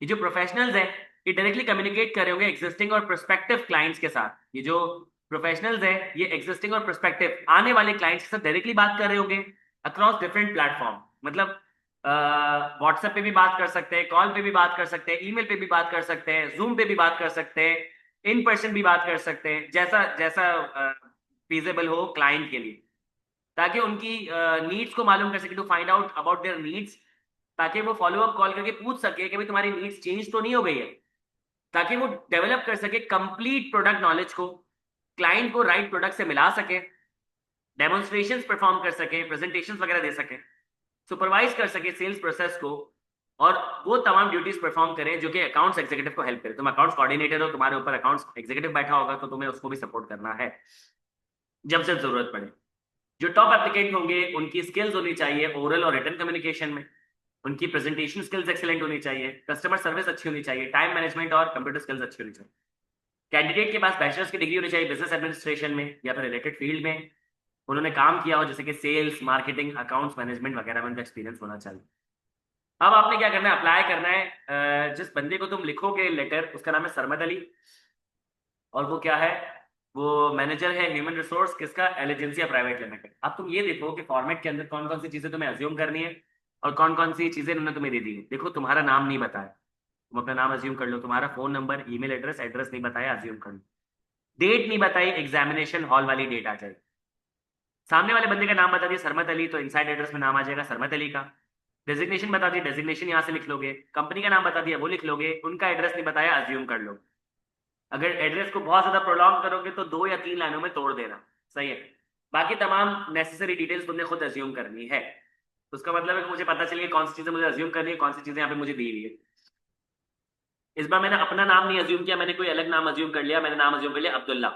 ये जो प्रोफेशनल्स हैं ये डायरेक्टली कम्युनिकेट कर रहे होंगे एग्जिस्टिंग और प्रोस्पेक्टिव क्लाइंट्स के साथ। ये जो प्रोफेशनल्स हैं ये एग्जिस्टिंग और प्रोस्पेक्टिव आने वाले क्लाइंट्स के साथ डायरेक्टली बात कर रहे होंगे अक्रॉस डिफरेंट प्लेटफॉर्म। मतलब व्हाट्सएप पे भी बात कर सकते हैं, कॉल पे भी बात कर सकते हैं, ईमेल पे भी बात कर सकते हैं, जूम पे भी बात कर सकते हैं, इन पर्सन भी बात कर सकते हैं, जैसा जैसा फीजेबल हो क्लाइंट के लिए, ताकि उनकी नीड्स को मालूम कर सके, to find out about their needs, ताकि वो फॉलो अप कॉल करके पूछ सके कि भाई तुम्हारी नीड्स चेंज तो नहीं हो गई है, ताकि वो डेवलप कर सके कंप्लीट प्रोडक्ट नॉलेज को, क्लाइंट को राइट प्रोडक्ट से मिला सके, डेमोन्स्ट्रेशन परफॉर्म कर सके, प्रेजेंटेशन वगैरह दे सके, सुपरवाइज कर सके सेल्स प्रोसेस को, और वो तमाम ड्यूटीज परफॉर्म करें जो कि अकाउंट्स एग्जीक्यूटिव को हेल्प करे। तुम अकाउंट्स कोऑर्डिनेटर हो, तुम्हारे ऊपर अकाउंट्स एग्जीक्यूटिव बैठा होगा, तो तुम्हें उसको भी सपोर्ट करना है जब जब जरूरत पड़े। जो टॉप एप्लीकेंट होंगे उनकी स्किल्स होनी चाहिए ओरल और रिटन कम्युनिकेशन में, उनकी प्रेजेंटेशन स्किल्स एक्सीलेंट होनी चाहिए, कस्टमर सर्विस अच्छी होनी चाहिए, टाइम मैनेजमेंट और कंप्यूटर स्किल्स अच्छी होनी चाहिए। कैंडिडेट के पास बैचलर्स की डिग्री होनी चाहिए बिजनेस एडमिनिस्ट्रेशन में या फिर रिलेटेड फील्ड में, उन्होंने काम किया हो जैसे कि सेल्स, मार्केटिंग, अकाउंट्स मैनेजमेंट वगैरह में उनका एक्सपीरियंस होना चाहिए। अब आपने क्या करना है, अप्लाई करना है। जिस बंदे को तुम लिखोगे लेटर उसका नाम है सरमद अली, और वो क्या है, वो मैनेजर है ह्यूमन रिसोर्स, किसका, एलिजेंसिया प्राइवेट लिमिटेड। अब तुम ये देखो कि फॉर्मेट के अंदर कौन कौन सी चीजें तुम्हें अज्यूम करनी है और कौन कौन सी चीजें उन्होंने तुम्हें दे दी है। देखो तुम्हारा नाम नहीं बताया, तुम अपना नाम अज्यूम कर लो, तुम्हारा phone number, email address, address नहीं बताया, अज्यूम कर लो, डेट नहीं बताई, एग्जामिनेशन हॉल वाली डेट आ जाएगी। सामने वाले बंदे का नाम बता दिया सरमत अली, तो इनसाइड एड्रेस में नाम आ जाएगा सरमत अली का। डेजिग्नेशन बता दी, डेजिग्नेशन यहाँ से लिख लोगे, कंपनी का नाम बता दिया वो लिख लोगे, उनका एड्रेस नहीं बताया, अज्यूम कर लो। अगर एड्रेस को बहुत ज्यादा प्रोलॉन्ग करोगे तो 2 या 3 लाइनों में तोड़ देना। सही है। बाकी तमाम नेसेसरी डिटेल्स तुमने खुद अज्यूम करनी है। तो उसका मतलब है कि मुझे पता चलिए कौन सी चीजें मुझे अज्यूम करनी है, कौन सी चीजें यहाँ पे मुझे दी हुई है। इस बार मैंने अपना नाम नहीं अज्यूम किया, मैंने कोई अलग नाम अज्यूम कर लिया। मैंने नाम अज्यूम कर लिया अब्दुल्ला।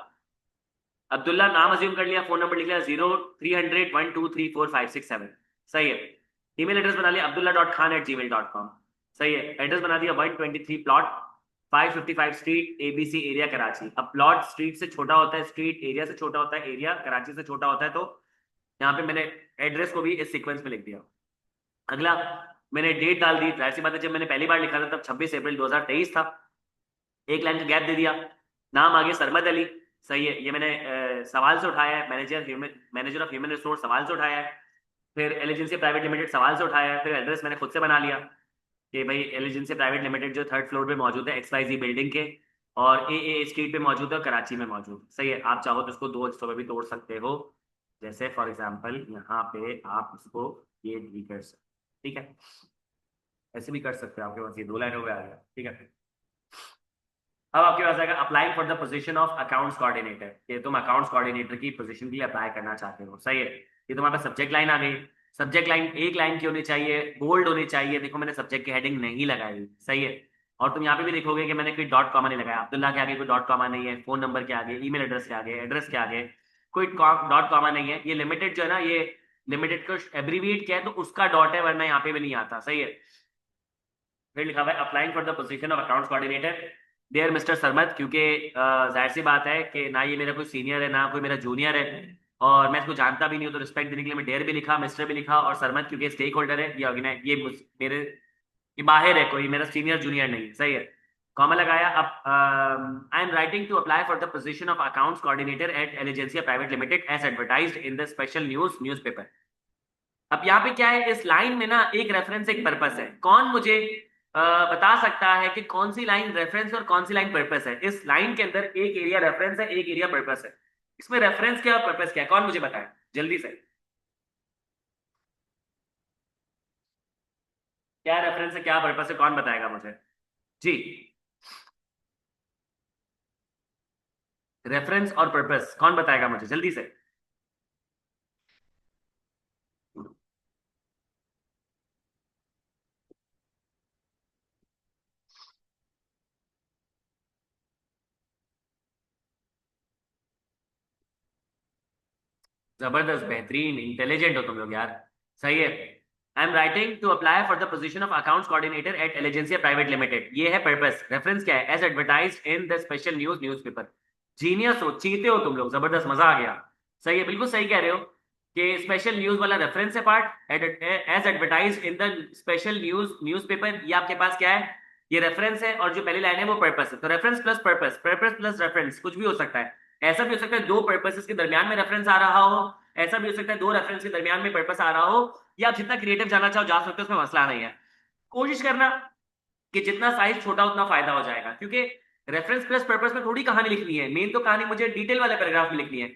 अब्दुल्ला नाम अज्यूम कर लिया, फोन नंबर लिख लिया 0300123456 7। सही है। ईमेल एड्रेस बना लिया abdullah.khan@gmail.com। सही है। एड्रेस बना दिया 123 plot 555 street ABC area Karachi. अब प्लॉट स्ट्रीट से छोटा होता है, स्ट्रीट एरिया से छोटा होता है, एरिया कराची से छोटा होता है, तो यहाँ पे मैंने एड्रेस को भी इस सीक्वेंस में लिख दिया। अगला मैंने डेट डाल दी, ऐसी बात है जब मैंने पहली बार लिखा था तब 26 अप्रैल 2023 था, एक लाइन का गैप दे दिया। नाम आ गया सरमद अली। सही है। ये मैंने सवाल से उठाया है, मैनेजर ऑफ ह्यूमन रिसोर्स सवाल से उठाया है, फिर एलिजेंसी प्राइवेट लिमिटेड सवाल से उठाया है, फिर एड्रेस मैंने खुद से बना लिया कि भाई एलिजेंसी प्राइवेट लिमिटेड जो 3rd फ्लोर पे मौजूद है XYZ बिल्डिंग के, और AA स्ट्रीट पे मौजूद है, कराची में मौजूद। सही है। आप चाहो तो इसको 2 हिस्सों में भी तोड़ सकते हो, जैसे फॉर एग्जाम्पल यहाँ पे आप इसको ये भी कर सकते, ठीक है, ऐसे भी कर सकते हो, आपके पास ये 2 लाइनों में आ गया। ठीक है। अब आपके पास आएगा applying for the position of accounts coordinator, ये तुम अकाउंट्स कोऑर्डिनेटर की पोजीशन के लिए अप्लाई करना चाहते हो। सही है। ये तुम्हारे पास सब्जेक्ट लाइन आ गई। सब्जेक्ट लाइन एक लाइन की होनी चाहिए, बोल्ड होनी चाहिए। देखो मैंने सब्जेक्ट की हेडिंग नहीं लगाई। सही है। और तुम यहाँ पे भी देखोगे कि मैंने कोई डॉट कॉमा नहीं लगाया, अब्दुल्ला के आगे कोई डॉट कॉमा नहीं है, फोन नंबर के आगे, ईमेल एड्रेस के आगे, एड्रेस के आगे कोई डॉट कॉमा नहीं है। ये लिमिटेड जो है ना, लिमिटेड को एब्रीविएट किया है तो उसका डॉट है, वरना यहाँ पे भी नहीं आता। सही है। फिर लिखा हुआ है applying for the position of accounts coordinator dear mister Sarmat, क्योंकि जाहिर सी बात है कि ना ये मेरा कोई सीनियर है ना कोई मेरा जूनियर है, और मैं इसको जानता भी नहीं हूँ, तो रिस्पेक्ट देने के लिए मैं डेयर भी लिखा, मिस्टर भी लिखा, और सरमत क्योंकि स्टेक होल्डर है, ये ऑर्गेनाइज, ये मेरे, ये बाहर है, कोई मेरा सीनियर जूनियर नहीं। सही है। कॉमा लगाया। अब I am writing to apply for the position of accounts coordinator at Eligencia private limited as advertised in the special newspaper. अब यहाँ पे क्या है, इस लाइन में ना एक रेफरेंस एक पर्पस है। कौन मुझे बता सकता है कि कौन सी लाइन रेफरेंस और कौन सी लाइन पर्पस है? इस लाइन के अंदर एक एरिया रेफरेंस है, एक एरिया पर्पस है। इसमें रेफरेंस क्या और पर्पस क्या है, कौन मुझे बताए जल्दी से। क्या रेफरेंस है, क्या पर्पस है, कौन बताएगा मुझे? जी। रेफरेंस और पर्पस कौन बताएगा मुझे जल्दी से? जबरदस्त, बेहतरीन, इंटेलिजेंट हो तुम लोग यार। सही है। I am writing to apply for the position of accounts coordinator at Eligencia private limited, ये है पर्पस। रेफरेंस क्या है? As advertised in the special newspaper. Genius हो, चीते हो तुम लोग, जबरदस्त, मजा आ गया। सही है, बिल्कुल सही कह रहे हो कि स्पेशल न्यूज वाला रेफरेंस है part, as advertised in the special newspaper, ये आपके पास क्या है, ये रेफरेंस है, और जो पहली लाइन है वो पर्पस है। तो reference plus purpose, purpose plus reference, कुछ भी हो सकता है। ऐसा भी हो सकता है दो पर्पसेस के दरमियान में रेफरेंस आ रहा हो, ऐसा भी हो सकता है दो रेफरेंस के दरमियान में पर्पस आ रहा हो, या आप जितना क्रिएटिव जाना चाहो जा सकते हो, उसमें मसला नहीं है। कोशिश करना कि जितना साइज छोटा उतना फायदा हो जाएगा, क्योंकि रेफरेंस प्लस पर्पस में थोड़ी कहानी लिखनी है, मेन तो कहानी मुझे डिटेल वाले पैराग्राफ में लिखनी है।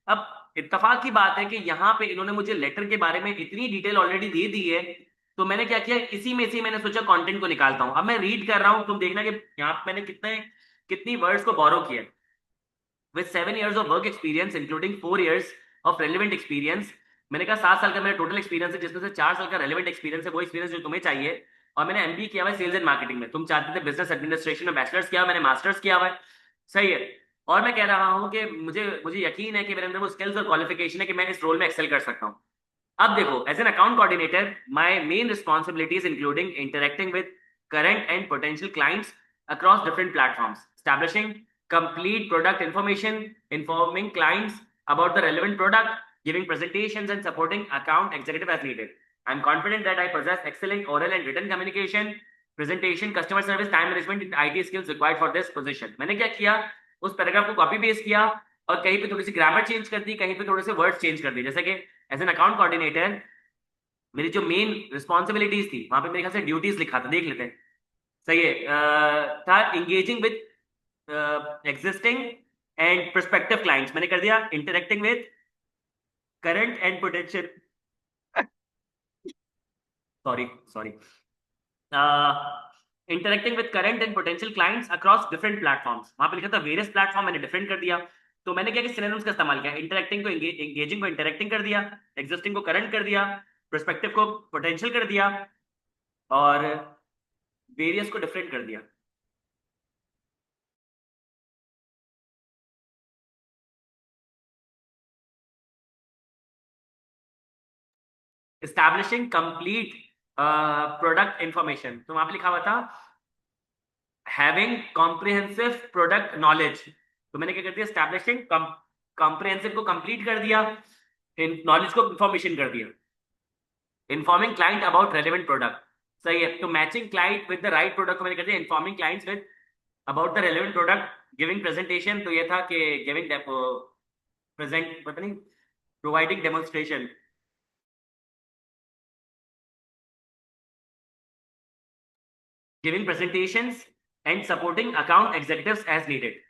अब इत्तेफाक की बात है कि यहाँ पे इन्होंने मुझे लेटर के बारे में इतनी डिटेल ऑलरेडी दे दी है, तो मैंने क्या किया, इसी में से मैंने सोचा कंटेंट को निकालता हूं। अब मैं रीड कर रहा हूं, तुम देखना कि यहाँ पे मैंने कितनी वर्ड्स को बोरो किया। With 7 years of work experience including 4 years of relevant experience, मैंने कहा 7 साल का मेरा टोटल एक्सपीरियंस है, जिसमें से 4 साल का रेलेवेंट एक्सपीरियंस है, वो एक्सपीरियंस जो तुम्हें चाहिए। और मैंने एमबीए किया हुआ है सेल्स एंड मार्केटिंग में, तुम चाहते थे बिजनेस एडमिनिस्ट्रेशन में बैचलर्स किया, मैंने मास्टर्स किया हुआ है। सही है। और मैं कह रहा हूँ कि मुझे मुझे यकीन है कि मेरे अंदर वो स्किल्स और क्वालिफिकेशन है कि मैं इस रोल में एक्सेल कर सकता हूँ। अब देखो, as an account coordinator my main responsibilities including interacting with current and potential clients across different platforms, establishing complete product information, informing clients about the relevant product, giving presentations and supporting account executive as needed. I'm confident that I possess excellent oral and written communication, presentation, customer service, time management and IT skills required for this position. मैंने क्या किया, उस पैराग्राफ को कॉपी पेस्ट किया और कहीं पे थोड़ी सी ग्रामर चेंज कर दी, कहीं पे थोड़े से वर्ड्स चेंज कर दिए। जैसे कि एज एन अकाउंट कोऑर्डिनेटर मेरी जो मेन रिस्पॉन्सिबिलिटीज थी, वहां पे मेरे ख्याल से ड्यूटीज लिखा था, देख लेते हैं। सही है। था engaging with existing and prospective clients, मैंने कर दिया interacting with current and potential, sorry sorry, interacting with current and potential clients across different platforms, वहां पे लिखा था वेरियस प्लेटफॉर्म, मैंने डिफरेंट कर दिया। तो मैंने क्या कि सिनोनिम्स का इस्तेमाल किया, इंटरेक्टिंग को एंगेजिंग को इंटरेक्टिंग कर दिया, एग्जिस्टिंग को करंट कर दिया, प्रोस्पेक्टिव को पोटेंशियल कर दिया, और वेरियस को डिफरेंट कर दिया। एस्टैब्लिशिंग कंप्लीट प्रोडक्ट इंफॉर्मेशन, तो वहां पे लिखा हुआ था हैविंग कॉम्प्रिहेंसिव प्रोडक्ट नॉलेज, तो मैंने क्या कर दिया, एस्टैब्लिशिंग कॉम्प्रिहेंसिव को कंप्लीट कर दिया, नॉलेज को इंफॉर्मेशन कर दिया, informing client about relevant product. सही है। तो matching client with the right product को मैंने कर दिया, informing clients with about the relevant product, giving presentation, तो ये था कि गिविंग प्रेजेंट, पता नहीं, providing demonstration, giving presentations and supporting account executives as needed.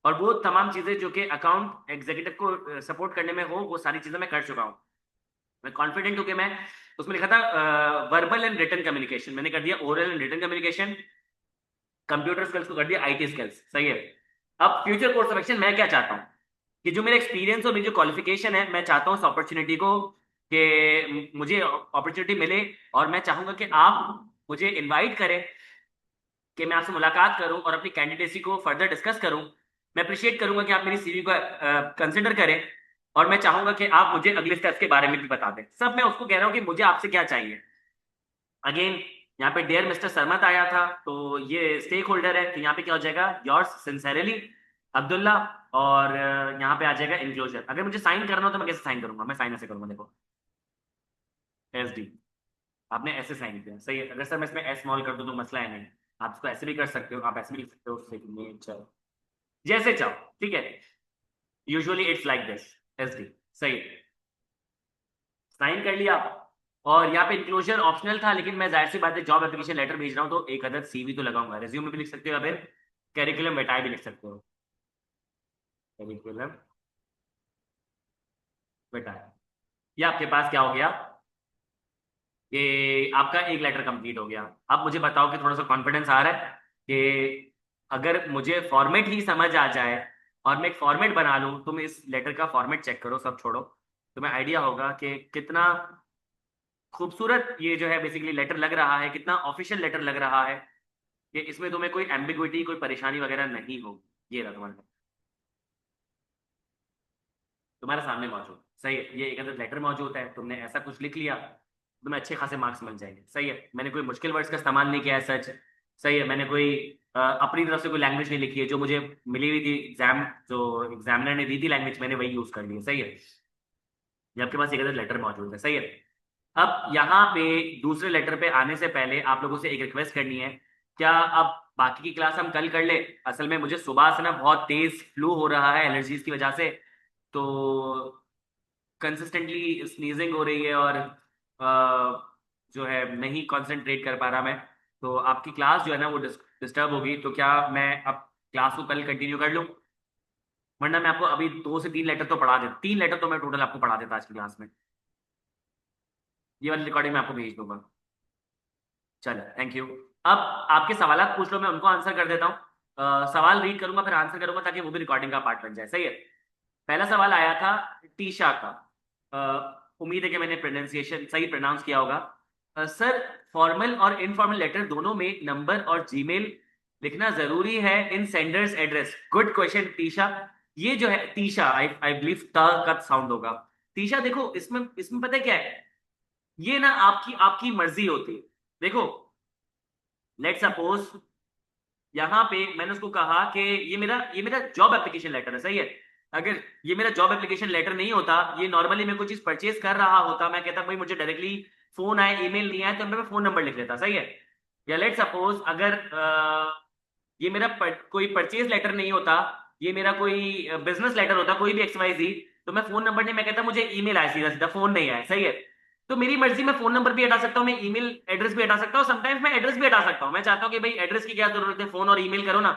और वो तमाम चीजें जो कि अकाउंट एग्जीक्यूटिव को सपोर्ट करने में हो, वो सारी चीजें मैं कर चुका हूं। मैं कॉन्फिडेंट हूं कि मैं, उसमें लिखा था वर्बल एंड रिटन कम्युनिकेशन, मैंने कर दिया oral and written communication, computer skills को कर दिया आईटी स्किल्स। सही है। अब फ्यूचर कोर्स ऑफ एक्शन मैं क्या चाहता हूँ कि जो मेरा एक्सपीरियंस और मेरी जो क्वालिफिकेशन है, मैं चाहता हूँ इस अपॉर्चुनिटी को कि मुझे अपॉर्चुनिटी मिले, और मैं चाहूंगा कि आप मुझे इनवाइट करें कि मैं आपसे मुलाकात करूं और अपनी कैंडिडेसी को फर्दर डिस्कस करूं। मैं अप्रिशिएट करूंगा कि आप मेरी सीवी को कंसिडर करें, और मैं चाहूंगा कि आप मुझे अगले स्टेप्स के बारे में भी बता दें। सब मैं उसको कह रहा हूँ कि मुझे आपसे क्या चाहिए। अगेन, यहाँ पे डियर मिस्टर सरमत आया था, तो ये स्टेक होल्डर है, तो यहाँ पे क्या हो जाएगा, योर्स सिंसेरली अब्दुल्ला। और यहाँ पे आ जाएगा इंक्लोजर। अगर मुझे साइन करना हो तो मैं कैसे साइन करूंगा, मैं साइन ऐसे करूंगा, देखो SD। आपने ऐसे साइन किया, सही है। अगर सर मैं इसमें एस स्मॉल कर दूं तो मसला है नहीं। आप इसको ऐसे भी कर सकते हो, आप ऐसे भी लिख सकते हो, सिग्नेचर जैसे चाहो, ठीक है। Usually it's like this, SD। सही, साइन कर लिया। और यहाँ पे इंक्लोजर ऑप्शनल था, लेकिन मैं जाहिर सी बात है जॉब एप्लीकेशन लेटर भेज रहा हूँ, तो एक अदर CV तो लगाऊंगा। रेज्यूमे भी लिख सकते हो या फिर कैरिकुलम वेटाए भी लिख सकते हो। कैरिकुलम वेटाए, ये आपके पास क्या हो गया, कि आपका एक लेटर कंप्लीट हो गया। अब मुझे बताओ कि थोड़ा सा कॉन्फिडेंस आ रहा है कि अगर मुझे फॉर्मेट ही समझ आ जाए और मैं एक फॉर्मेट बना लूं, तुम इस लेटर का फॉर्मेट चेक करो, सब छोड़ो, तुम्हें आइडिया होगा कि कितना खूबसूरत ये जो है बेसिकली लेटर लग रहा है, कितना ऑफिशियल लेटर लग रहा है, कि इसमें तुम्हें कोई एम्बिग्विटी, कोई परेशानी वगैरह नहीं होगी। ये रहा तुम्हारे, तुम्हारे सामने मौजूद, सही है। ये एक अंदर लेटर मौजूद है, तुमने ऐसा कुछ लिख लिया, तुम्हें अच्छे खासे मार्क्स मिल जाएंगे। सही है, मैंने कोई मुश्किल वर्ड्स का इस्तेमाल नहीं किया है, सच। सही है, मैंने कोई अपनी तरफ से कोई लैंग्वेज नहीं लिखी है, जो मुझे मिली हुई थी एग्जाम, जो एग्जामिनर ने दी थी लैंग्वेज, मैंने वही यूज कर ली है। सही है, ये आपके पास एक अंदर लेटर मौजूद है। सही है। अब यहाँ पे दूसरे लेटर पे आने से पहले आप लोगों से एक रिक्वेस्ट करनी है। क्या अब बाकी की क्लास हम कल कर ले? असल में मुझे सुबह से ना बहुत तेज फ्लू हो रहा है एलर्जीज की वजह से, तो कंसिस्टेंटली स्नीजिंग हो रही है, और जो है नहीं कंसंट्रेट कर पा रहा मैं। तो आपकी क्लास जो है ना वो डिस्टर्ब होगी, तो क्या मैं अब क्लास को कल कंटिन्यू कर लूँ? वरना मैं आपको अभी 2 से 3 लेटर तो पढ़ा देता, 3 लेटर तो मैं टोटल आपको पढ़ा देता आज की क्लास में। ये वाली रिकॉर्डिंग मैं आपको भेज दूंगा। चलो, थैंक यू। अब आपके सवाल पूछ लो, मैं उनको आंसर कर देता हूँ। सवाल रीड करूंगा फिर आंसर करूंगा, ताकि वो भी रिकॉर्डिंग का पार्ट बन जाए। सही है। पहला सवाल आया था टीशा का। उम्मीद है कि मैंने प्रोनाउंसिएशन सही प्रोनाउंस किया होगा। सर, फॉर्मल और इनफॉर्मल लेटर दोनों में नंबर और जीमेल लिखना जरूरी है in sender's address? Good question Tisha. ये जो है तीशा, आई आई बिलीव ट का साउंड होगा। तीशा, देखो इसमें इसमें पता है क्या है, ये ना आपकी आपकी मर्जी होती है। देखो, लेट सपोज यहाँ पे मैंने उसको कहा कि ये मेरा जॉब एप्लीकेशन लेटर है। सही है। अगर ये मेरा जॉब एप्लीकेशन लेटर नहीं होता, ये नॉर्मली मैं कोई चीज परचेज कर रहा होता, मैं कहता भाई मुझे डायरेक्टली फोन आए, ईमेल नहीं आए, तो मैं फोन नंबर लिख लेता। सही है। या लेट सपोज अगर ये मेरा कोई परचेज लेटर नहीं होता, ये मेरा कोई बिजनेस लेटर होता, कोई भी XYZ, तो मैं फोन नंबर नहीं, मैं कहता मुझे ईमेल आया, सीधा सीधा फोन नहीं आया। सही है। तो मेरी मर्जी, मैं फोन नंबर भी हटा सकता हूँ, मैं ईमेल एड्रेस भी हटा सकता हूँ, समटाइम्स मैं एड्रेस भी हटा सकता हूँ। मैं चाहता हूँ कि भाई एड्रेस की क्या जरूरत है, फोन और ईमेल करो ना,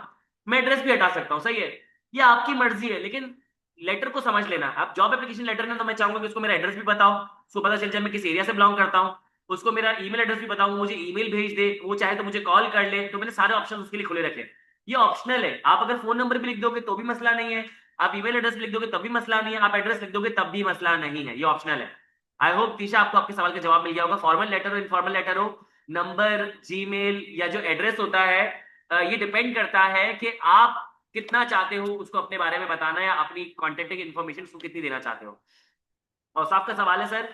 मैं एड्रेस भी हटा सकता हूँ। सही है। ये आपकी मर्जी है, लेकिन लेटर को समझ लेना। आप जॉब एप्लीकेशन लेटर में, तो मैं चाहूंगा कि उसको मेरा एड्रेस भी बताओ, उसको पता चल जाए मैं किस एरिया से बिलोंग करता हूँ। उसको मेरा ईमेल एड्रेस भी बताऊं, मुझे ईमेल भेज दे, वो चाहे तो मुझे कॉल कर ले, तो मैंने सारे ऑप्शन उसके लिए खुले रखे। ये ऑप्शनल है। आप अगर फोन नंबर भी लिख दोगे तो भी मसला नहीं है, आप ईमेल एड्रेस लिख दोगे तब भी मसला नहीं है, आप एड्रेस लिख दोगे तब भी मसला नहीं है, ये ऑप्शनल है। आई होप तीशा आपको आपके सवाल का जवाब मिल गया होगा। फॉर्मल लेटर हो, इनफॉर्मल लेटर हो, नंबर, जीमेल या जो एड्रेस होता है, ये डिपेंड करता है कि आप कितना चाहते हो उसको अपने बारे में बताना, या अपनी कॉन्टेक्टिंग इन्फॉर्मेशन उसको कितनी देना चाहते हो। और साहब का सवाल है सर,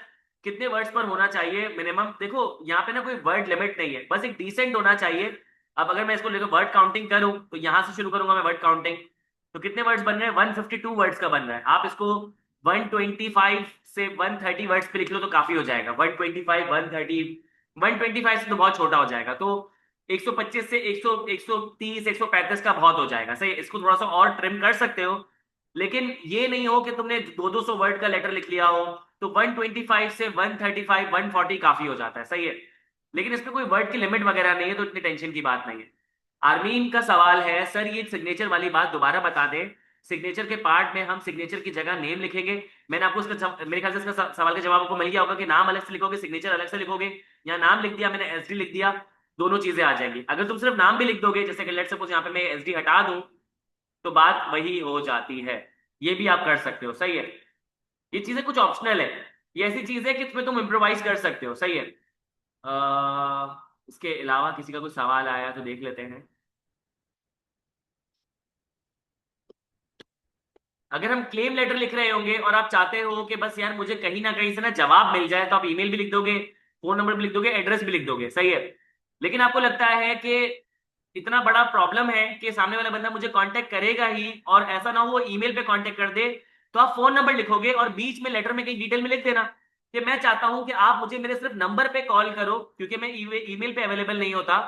कितने वर्ड्स पर होना चाहिए मिनिमम? देखो, यहाँ पे ना कोई वर्ड लिमिट नहीं है, बस एक डिसेंट होना चाहिए। अब अगर मैं इसको लेकर वर्ड काउंटिंग करूं, तो यहां से शुरू करूंगा मैं वर्ड काउंटिंग। तो कितने वर्ड्स बन रहे हैं? 152 वर्ड्स का बन रहा है। आप इसको 125 से 130 वर्ड्स पे लिख लो तो काफी हो जाएगा। 125, 130, 125 से तो बहुत छोटा हो जाएगा, तो 125 से 100, 130, 135 का बहुत हो जाएगा। सही, इसको थोड़ा सा और ट्रिम कर सकते हो, लेकिन ये नहीं हो कि तुमने 200 वर्ड का लेटर लिख लिया हो। तो 125 से 135, 140 काफी हो जाता है। सही है। लेकिन इसमें कोई वर्ड की लिमिट वगैरह नहीं है, तो इतनी टेंशन की बात नहीं है। आर्मीन का सवाल है, सर ये सिग्नेचर वाली बात दोबारा बता दें। सिग्नेचर के पार्ट में हम सिग्नेचर की जगह नेम लिखेंगे। मैंने आपको मेरे ख्याल से इसका सवाल का जवाब आपको मिल गया होगा कि नाम अलग से लिखोगे, सिग्नेचर अलग से लिखोगे, या नाम लिख दिया मैंने, SD लिख दिया, दोनों चीजें आ जाएंगी। अगर तुम सिर्फ नाम भी लिख दोगे, जैसे कि लेट सपोज यहाँ पे मैं SD हटा दूं, तो बात वही हो जाती है। ये भी आप कर सकते हो। सही है। ये चीजें कुछ ऑप्शनल है, ये ऐसी चीज है कि इसमें तुम इम्प्रोवाइज कर सकते हो। सही है। इसके अलावा किसी का कोई सवाल आया तो देख लेते हैं। अगर हम क्लेम लेटर लिख रहे होंगे और आप चाहते हो कि बस यार मुझे कहीं ना कहीं से ना जवाब मिल जाए, तो आप ईमेल भी लिख दोगे, फोन नंबर भी लिख दोगे, एड्रेस भी लिख दोगे, सही है। लेकिन आपको लगता है कि इतना बड़ा प्रॉब्लम है कि सामने वाला बंदा मुझे कांटेक्ट करेगा ही, और ऐसा ना हो वो ईमेल पे कांटेक्ट कर दे, तो आप फोन नंबर लिखोगे और बीच में लेटर में कहीं डिटेल में लिख देना कि मैं चाहता हूं कि आप मुझे मेरे सिर्फ नंबर पे कॉल करो, क्योंकि मैं ईमेल पे अवेलेबल नहीं होता,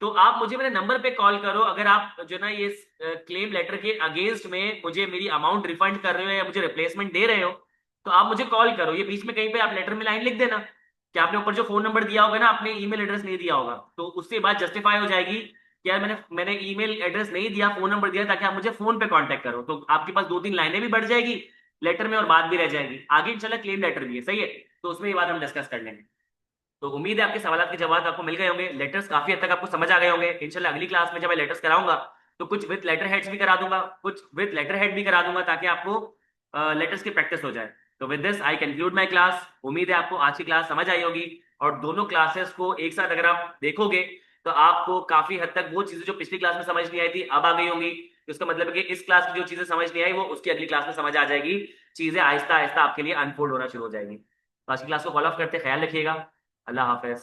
तो आप मुझे मेरे नंबर पे कॉल करो। अगर आप जो ना ये क्लेम लेटर के अगेंस्ट में मुझे मेरी अमाउंट रिफंड कर रहे हो या मुझे रिप्लेसमेंट दे रहे हो, तो आप मुझे कॉल करो। ये बीच में कहीं पे आप लेटर में लाइन लिख देना कि आपने ऊपर जो फोन नंबर दिया होगा ना, आपने ईमेल एड्रेस नहीं दिया होगा, तो उससे बात जस्टिफाई हो जाएगी कि यार मैंने ईमेल एड्रेस नहीं दिया, फोन नंबर दिया, ताकि आप मुझे फोन पे कांटेक्ट करो। तो आपके पास 2-3 लाइनें भी बढ़ जाएगी लेटर में और बात भी रह जाएगी। आगे इंशाल्लाह क्लेम लेटर भी है, सही है, तो उसमें ये बात हम डिस्कस कर लेंगे। तो उम्मीद है आपके सवालों के जवाब आपको मिल गए होंगे, लेटर्स काफी हद तक आपको समझ आ गए होंगे। इंशाल्लाह अगली क्लास में जब मैं लेटर्स कराऊंगा तो कुछ विद लेटर हेड्स भी करा दूंगा, कुछ विद लेटर हेड भी करा दूंगा, ताकि आपको लेटर्स की प्रैक्टिस हो जाए। तो with this I conclude my class. उम्मीद है आपको आज की क्लास समझ आई होगी, और दोनों क्लासेस को एक साथ अगर आप देखोगे तो आपको काफी हद तक वो चीजें जो पिछली क्लास में समझ नहीं आई थी अब आ गई होंगी। तो इसका मतलब है कि इस क्लास की जो चीजें समझ नहीं आई वो उसकी अगली क्लास में समझ आ जाएगी, चीजें आहिस्ता आहिस्ता आपके लिए अनफोल्ड होना शुरू हो जाएगी। तो आज की क्लास को फॉलो अप करते ख्याल रखिएगा। अल्लाह हाफिज।